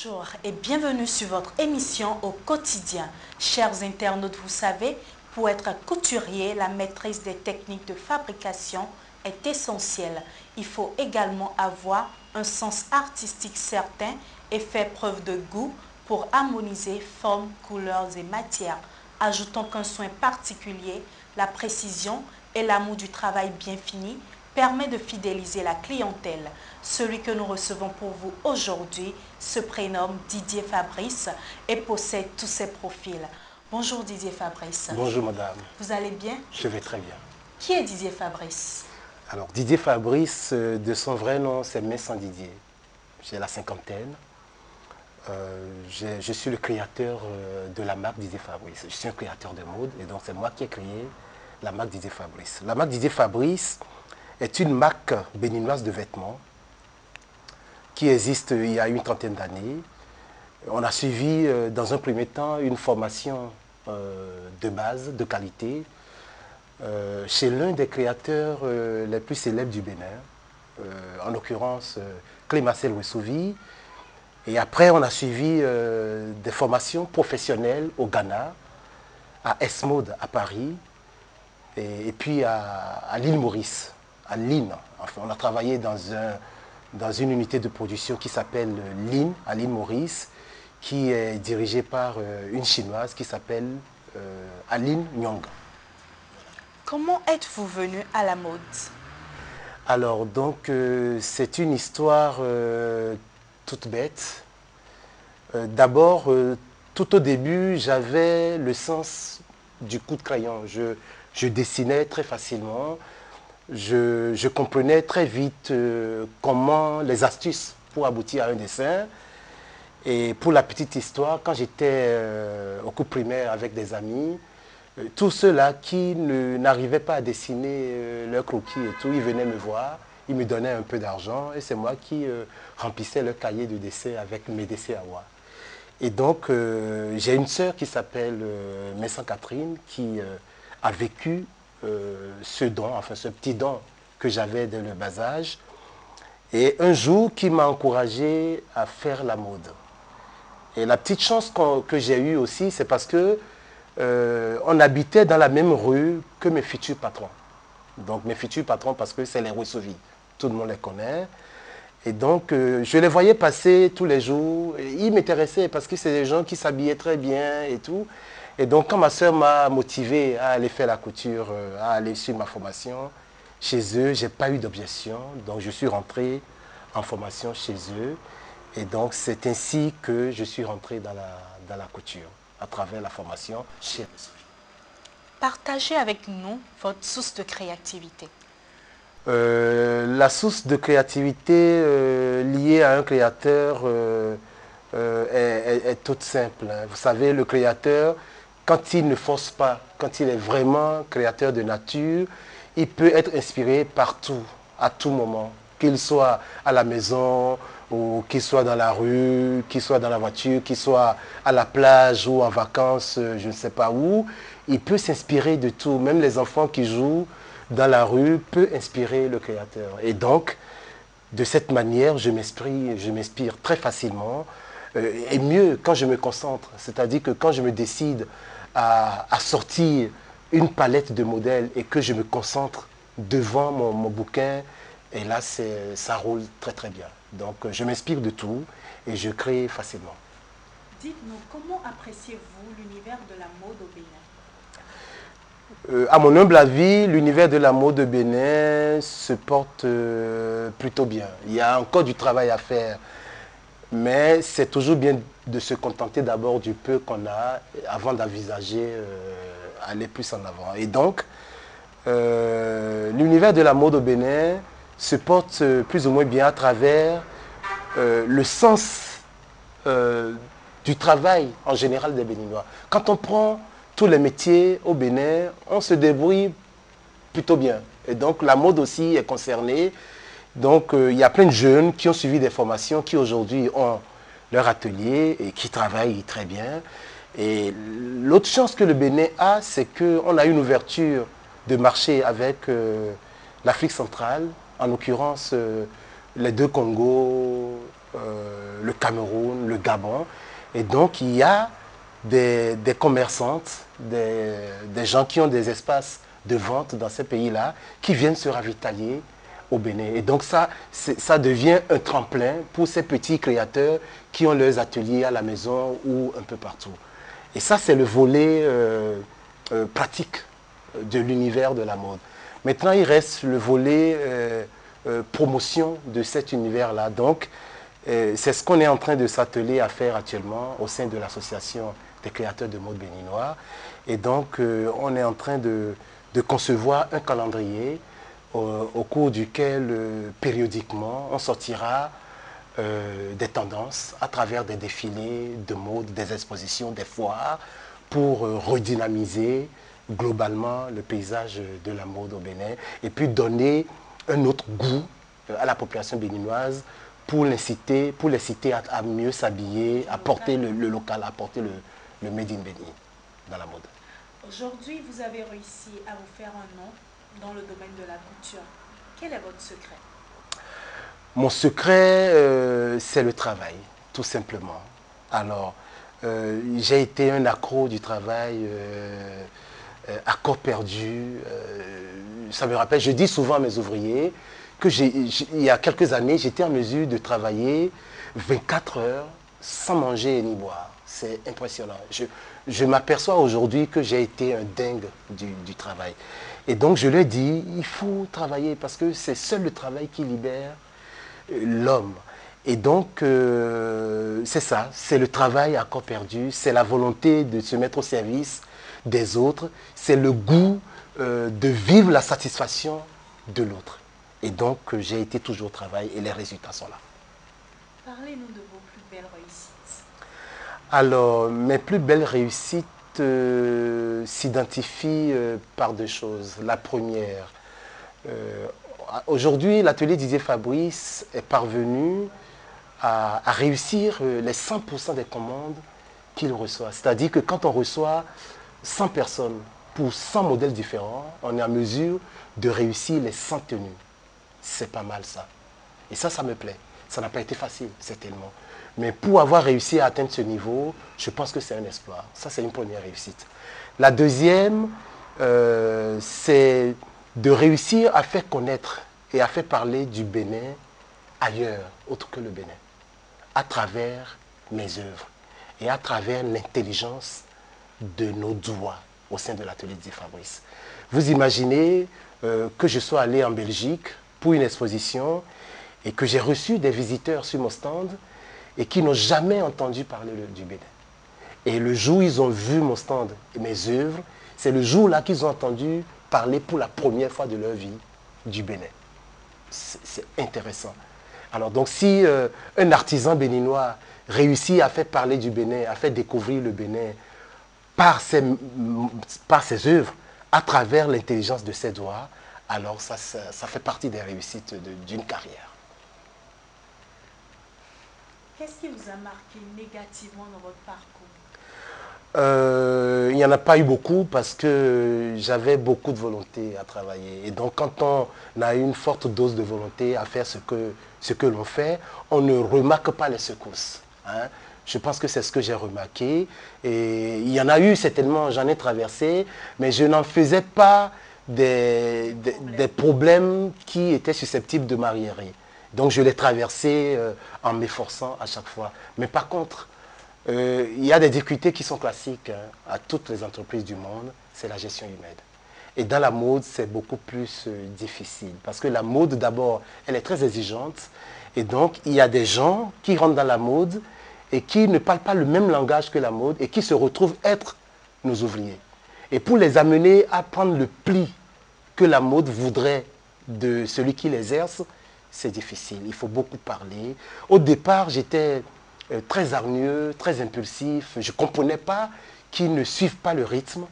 Bonjour et bienvenue sur votre émission au quotidien. Chers internautes, vous savez, pour être couturier, la maîtrise des techniques de fabrication est essentielle. Il faut également avoir un sens artistique certain et faire preuve de goût pour harmoniser formes, couleurs et matières. Ajoutons qu'un soin particulier, la précision et l'amour du travail bien fini permet de fidéliser la clientèle. Celui que nous recevons pour vous aujourd'hui se prénomme Didier Fabrice et possède tous ses profils. Bonjour Didier Fabrice. Bonjour madame. Vous allez bien? Je vais très bien. Qui est Didier Fabrice? Alors Didier Fabrice, de son vrai nom, c'est Messan Didier. J'ai la cinquantaine. Je suis le créateur de la marque Didier Fabrice. Je suis un créateur de mode et donc c'est moi qui ai créé la marque Didier Fabrice. La marque Didier Fabrice est une marque béninoise de vêtements qui existe il y a une trentaine d'années. On a suivi dans un premier temps une formation de base, de qualité, chez l'un des créateurs les plus célèbres du Bénin, en l'occurrence Clémarcel Ouessouvi. Et après, on a suivi des formations professionnelles au Ghana, à S-Mode à Paris, et puis à l'île Maurice, à Lynn. Enfin, on a travaillé dans une unité de production qui s'appelle Lynn, à l'île Maurice, qui est dirigée par une Chinoise qui s'appelle Aline Nyong. Comment êtes-vous venu à la mode? Alors, donc, c'est une histoire toute bête. D'abord, tout au début, j'avais le sens du coup de crayon. Je dessinais très facilement. Je comprenais très vite comment les astuces pour aboutir à un dessin. Et pour la petite histoire, quand j'étais au cours primaire avec des amis, tous ceux-là qui n'arrivaient pas à dessiner leur croquis et tout, ils venaient me voir, ils me donnaient un peu d'argent et c'est moi qui remplissais leur cahier de dessin avec mes dessins à moi. Et donc, j'ai une sœur qui s'appelle Messan Catherine qui a vécu ce don, enfin ce petit don que j'avais dès le bas âge. Et un jour, qui m'a encouragé à faire la mode. Et la petite chance que j'ai eue aussi, c'est parce que on habitait dans la même rue que mes futurs patrons. Donc mes futurs patrons, parce que c'est les Ouessouvi. Tout le monde les connaît. Et donc, je les voyais passer tous les jours. Et ils m'intéressaient parce que c'est des gens qui s'habillaient très bien et tout. Et donc, quand ma soeur m'a motivé à aller faire la couture, à aller suivre ma formation chez eux, je n'ai pas eu d'objection. Donc, je suis rentré en formation chez eux. Et donc, c'est ainsi que je suis rentré dans la couture, à travers la formation chez eux. Partagez avec nous votre source de créativité. La source de créativité liée à un créateur est toute simple. Vous savez, le créateur, quand il ne force pas, quand il est vraiment créateur de nature, il peut être inspiré partout, à tout moment, qu'il soit à la maison, ou qu'il soit dans la rue, qu'il soit dans la voiture, qu'il soit à la plage ou en vacances, je ne sais pas où. Il peut s'inspirer de tout. Même les enfants qui jouent dans la rue peuvent inspirer le créateur. Et donc, de cette manière, je m'inspire très facilement. Et mieux quand je me concentre. C'est-à-dire que quand je me décide à sortir une palette de modèles et que je me concentre devant mon bouquin, et là, ça roule très très bien. Donc, je m'inspire de tout et je crée facilement. Dites-nous, comment appréciez-vous l'univers de la mode au Bénin? À mon humble avis, l'univers de la mode au Bénin se porte plutôt bien. Il y a encore du travail à faire, mais c'est toujours bien de se contenter d'abord du peu qu'on a avant d'envisager aller plus en avant. Et donc, l'univers de la mode au Bénin se porte plus ou moins bien à travers le sens du travail en général des Béninois. Quand on prend tous les métiers au Bénin, on se débrouille plutôt bien. Et donc la mode aussi est concernée. Donc il y a plein de jeunes qui ont suivi des formations, qui aujourd'hui ont leur atelier et qui travaillent très bien. Et l'autre chance que le Bénin a, c'est qu'on a une ouverture de marché avec l'Afrique centrale, en l'occurrence les deux Congos, le Cameroun, le Gabon. Et donc, il y a des commerçantes, des gens qui ont des espaces de vente dans ces pays-là, qui viennent se ravitailler au Bénin. Et donc, ça devient un tremplin pour ces petits créateurs qui ont leurs ateliers à la maison ou un peu partout. Et ça, c'est le volet pratique de l'univers de la mode. Maintenant, il reste le volet promotion de cet univers-là. Donc, c'est ce qu'on est en train de s'atteler à faire actuellement au sein de l'association des créateurs de mode béninois. Et donc, on est en train de concevoir un calendrier au cours duquel, périodiquement, on sortira des tendances à travers des défilés de mode, des expositions, des foires, pour redynamiser globalement le paysage de la mode au Bénin et puis donner un autre goût à la population béninoise pour les citer à mieux s'habiller, à porter le local, à porter le Made in Bénin dans la mode. Aujourd'hui, vous avez réussi à vous faire un nom dans le domaine de la couture. Quel est votre secret? Mon secret, c'est le travail, tout simplement. Alors, j'ai été un accro du travail, à corps perdu. Ça me rappelle, je dis souvent à mes ouvriers que il y a quelques années, j'étais en mesure de travailler 24 heures sans manger ni boire. C'est impressionnant. Je m'aperçois aujourd'hui que j'ai été un dingue du travail. Et donc je leur dis, il faut travailler parce que c'est seul le travail qui libère l'homme. Et donc, c'est ça, c'est le travail à corps perdu, c'est la volonté de se mettre au service des autres, c'est le goût de vivre la satisfaction de l'autre. Et donc, j'ai été toujours au travail et les résultats sont là. Parlez-nous de vos plus belles réussites. Alors, mes plus belles réussites s'identifient par deux choses. La première, aujourd'hui, l'atelier Didier Fabrice est parvenu à réussir les 100% des commandes qu'il reçoit. C'est-à-dire que quand on reçoit 100 personnes pour 100 modèles différents, on est en mesure de réussir les 100 tenues. C'est pas mal ça. Et ça me plaît. Ça n'a pas été facile, certainement. Mais pour avoir réussi à atteindre ce niveau, je pense que c'est un exploit. Ça, c'est une première réussite. La deuxième, c'est de réussir à faire connaître et à faire parler du Bénin ailleurs, autre que le Bénin, à travers mes œuvres et à travers l'intelligence de nos doigts au sein de l'atelier de Fabrice. Vous imaginez que je sois allé en Belgique pour une exposition et que j'ai reçu des visiteurs sur mon stand et qui n'ont jamais entendu parler du Bénin. Et le jour où ils ont vu mon stand et mes œuvres, c'est le jour-là qu'ils ont entendu parler pour la première fois de leur vie du Bénin. C'est intéressant. Alors donc si un artisan béninois réussit à faire parler du Bénin, à faire découvrir le Bénin par ses œuvres, à travers l'intelligence de ses doigts, alors ça fait partie des réussites d'une carrière. Qu'est-ce qui vous a marqué négativement dans votre parcours? Il n'y en a pas eu beaucoup parce que j'avais beaucoup de volonté à travailler. Et donc quand on a une forte dose de volonté à faire ce que l'on fait, on ne remarque pas les secousses. Hein. Je pense que c'est ce que j'ai remarqué. Et il y en a eu certainement, j'en ai traversé, mais je n'en faisais pas des problèmes qui étaient susceptibles de m'arriérer. Donc je l'ai traversé en m'efforçant à chaque fois. Mais par contre, il y a des difficultés qui sont classiques à toutes les entreprises du monde, c'est la gestion humaine. Et dans la mode, c'est beaucoup plus difficile. Parce que la mode, d'abord, elle est très exigeante. Et donc, il y a des gens qui rentrent dans la mode et qui ne parlent pas le même langage que la mode et qui se retrouvent être nos ouvriers. Et pour les amener à prendre le pli que la mode voudrait de celui qui l'exerce, c'est difficile. Il faut beaucoup parler. Au départ, j'étais très hargneux, très impulsif. Je ne comprenais pas qu'ils ne suivent pas le rythme.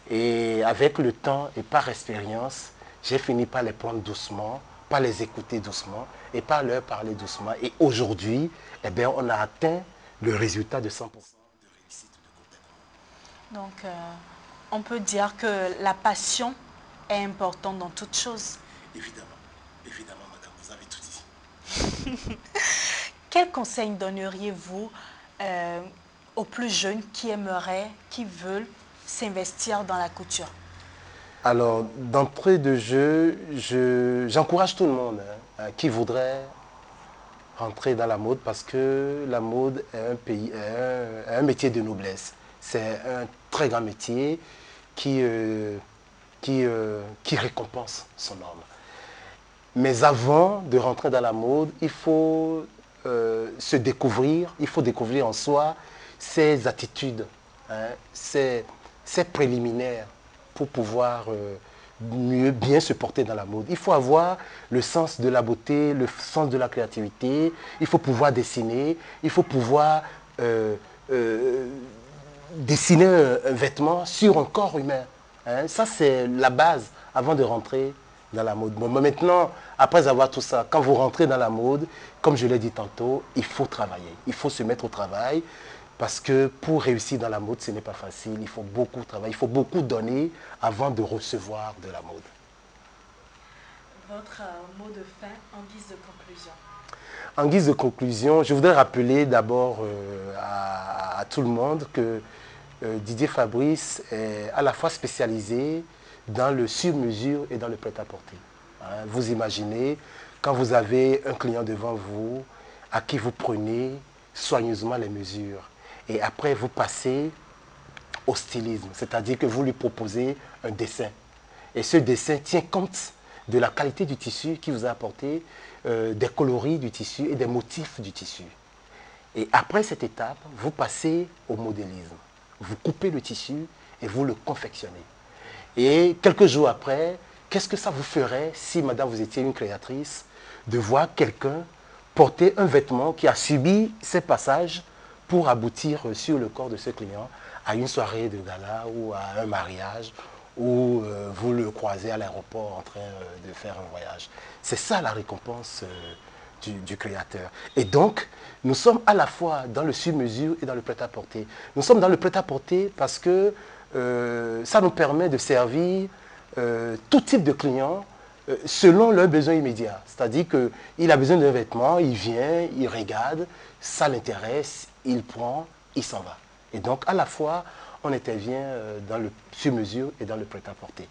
Et avec le temps et par expérience, j'ai fini par les prendre doucement, par les écouter doucement et par leur parler doucement. Et aujourd'hui, eh bien, on a atteint le résultat de 100% de réussite de côté. Donc, on peut dire que la passion est importante dans toute chose. Évidemment, évidemment, madame, vous avez tout dit. Quel conseil donneriez-vous aux plus jeunes qui aimeraient, qui veulent s'investir dans la couture? Alors, d'entrée de jeu, j'encourage tout le monde qui voudrait rentrer dans la mode parce que la mode est un métier de noblesse. C'est un très grand métier qui, qui récompense son homme. Mais avant de rentrer dans la mode, il faut se découvrir, il faut découvrir en soi ses attitudes, hein, ses préliminaires pour pouvoir bien se porter dans la mode. Il faut avoir le sens de la beauté, le sens de la créativité, il faut pouvoir dessiner, il faut pouvoir euh, dessiner un vêtement sur un corps humain. Hein. Ça, c'est la base avant de rentrer dans la mode. Bon, mais maintenant, après avoir tout ça, quand vous rentrez dans la mode, comme je l'ai dit tantôt, il faut travailler. Il faut se mettre au travail parce que pour réussir dans la mode, ce n'est pas facile. Il faut beaucoup travailler, il faut beaucoup donner avant de recevoir de la mode. Votre mot de fin en guise de conclusion. En guise de conclusion, je voudrais rappeler d'abord à tout le monde que Didier Fabrice est à la fois spécialisé dans le sur-mesure et dans le prêt-à-porter. Hein, vous imaginez, quand vous avez un client devant vous, à qui vous prenez soigneusement les mesures, et après vous passez au stylisme, c'est-à-dire que vous lui proposez un dessin. Et ce dessin tient compte de la qualité du tissu qui vous a apporté, des coloris du tissu et des motifs du tissu. Et après cette étape, vous passez au modélisme. Vous coupez le tissu et vous le confectionnez. Et quelques jours après, qu'est-ce que ça vous ferait si, madame, vous étiez une créatrice, de voir quelqu'un porter un vêtement qui a subi ces passages pour aboutir sur le corps de ce client à une soirée de gala ou à un mariage ou vous le croisez à l'aéroport en train de faire un voyage. C'est ça la récompense du créateur. Et donc, nous sommes à la fois dans le sur-mesure et dans le prêt-à-porter. Nous sommes dans le prêt-à-porter parce que ça nous permet de servir tout type de clients selon leurs besoins immédiats. C'est-à-dire qu'il a besoin d'un vêtement, il vient, il regarde, ça l'intéresse, il prend, il s'en va. Et donc, à la fois, on intervient dans le sur-mesure et dans le prêt-à-porter.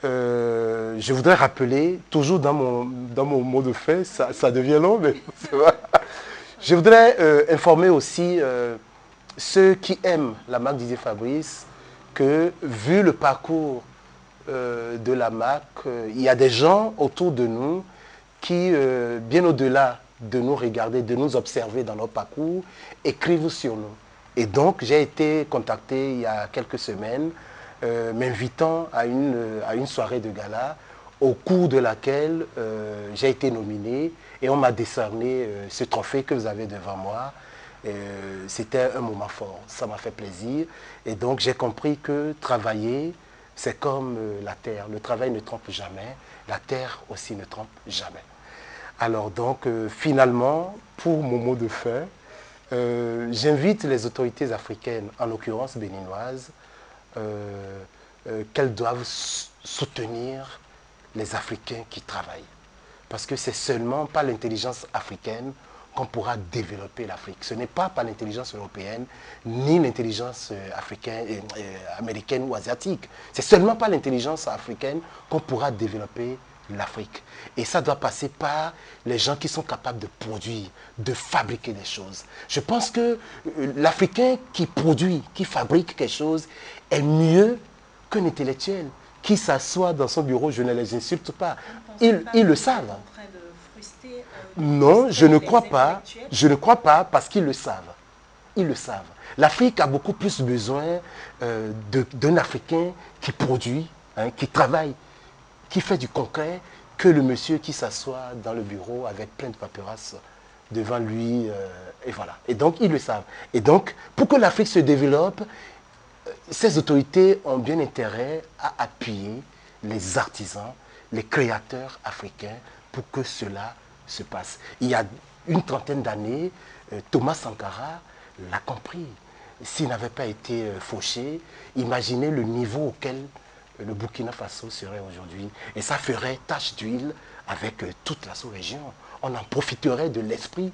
Je voudrais rappeler, toujours dans mon mot de fait, ça devient long, mais c'est vrai. Je voudrais informer aussi ceux qui aiment la marque Didier Fabrice que, vu le parcours de la marque, il y a des gens autour de nous qui, bien au-delà de nous regarder, de nous observer dans notre parcours, écrivent sur nous. Et donc, j'ai été contacté il y a quelques semaines, m'invitant à une soirée de gala, au cours de laquelle j'ai été nominé et on m'a décerné ce trophée que vous avez devant moi. C'était un moment fort, ça m'a fait plaisir. Et donc, j'ai compris que travailler, c'est comme la terre. Le travail ne trompe jamais, la terre aussi ne trompe jamais. Alors donc, finalement, pour mon mot de fin, j'invite les autorités africaines, en l'occurrence béninoises, qu'elles doivent soutenir les Africains qui travaillent. Parce que c'est seulement par l'intelligence africaine qu'on pourra développer l'Afrique. Ce n'est pas par l'intelligence européenne, ni l'intelligence africaine, américaine ou asiatique. C'est seulement par l'intelligence africaine qu'on pourra développer l'Afrique. Et ça doit passer par les gens qui sont capables de produire, de fabriquer des choses. Je pense que l'Africain qui produit, qui fabrique quelque chose, est mieux qu'un intellectuel qui s'assoit dans son bureau. Je ne les insulte pas. Ils le savent. Non, je ne crois pas. Je ne crois pas parce qu'ils le savent. Ils le savent. L'Afrique a beaucoup plus besoin d'un Africain qui produit, hein, qui travaille, qui fait du concret, que le monsieur qui s'assoit dans le bureau avec plein de paperasses devant lui. Et voilà. Et donc, ils le savent. Et donc, pour que l'Afrique se développe, ces autorités ont bien intérêt à appuyer les artisans, les créateurs africains pour que cela se passe. Il y a une trentaine d'années, Thomas Sankara l'a compris. S'il n'avait pas été fauché, imaginez le niveau auquel le Burkina Faso serait aujourd'hui. Et ça ferait tache d'huile avec toute la sous-région. On en profiterait de l'esprit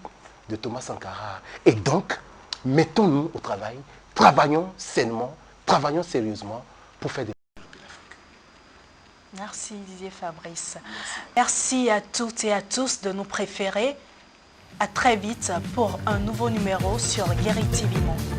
de Thomas Sankara. Et donc, mettons-nous au travail, travaillons sainement, travaillons sérieusement pour faire des... Merci Didier Fabrice. Merci à toutes et à tous de nous préférer. À très vite pour un nouveau numéro sur Guéri TV Monde.